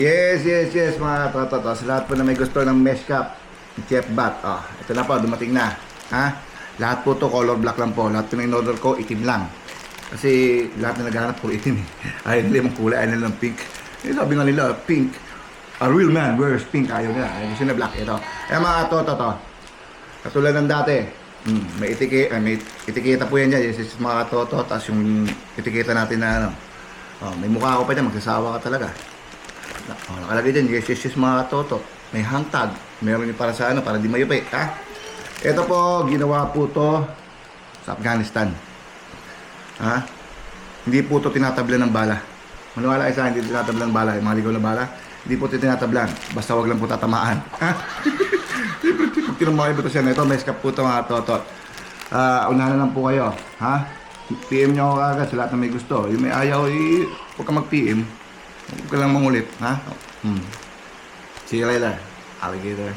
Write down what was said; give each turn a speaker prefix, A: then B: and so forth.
A: Yes, mga tototo. Sa lahat po na may gusto ng mesh cap, Chef Bat. Oh, ito na po, dumating na. Ha? Lahat po to color black lang po. Lahat po na in-order ko, itim lang. Kasi lahat na naghahanap puro itim eh. Ayaw nila yung kulay, ayaw nila ng pink. Sabi nga nila, pink. A real man wears pink. Ayaw nila. Ayaw gusto na black. Ito. Mga tototo. Katulad ng dati. May etiketa po yan dyan. Yes, mga toto. Tapos yung etiketa natin na ano. Oh, may mukha ako pa dyan. Magsasawa ka talaga. Nakalagay dyan, yes, mga toto. May hang tag. Meron yung para sa ano, para di mayupi. Ha? Ito po, ginawa po to sa Afghanistan. Ha? Hindi po to tinatablan ng bala. Maniwala kayo sa akin, hindi tinatablan ng bala. Yung mga ligaw na bala, hindi po ito tinatablan. Basta wag lang po tatamaan. Ha? Siyempre, pag tinamahin po ito siya. Ito, may scap po ito mga toto. Unahan na lang po kayo. Ha? PM nyo ako agad sa lahat na may gusto. Yung may ayaw, huwag ka mag-PM. Huwag ka lang mangulit, ha? See you later, alligator.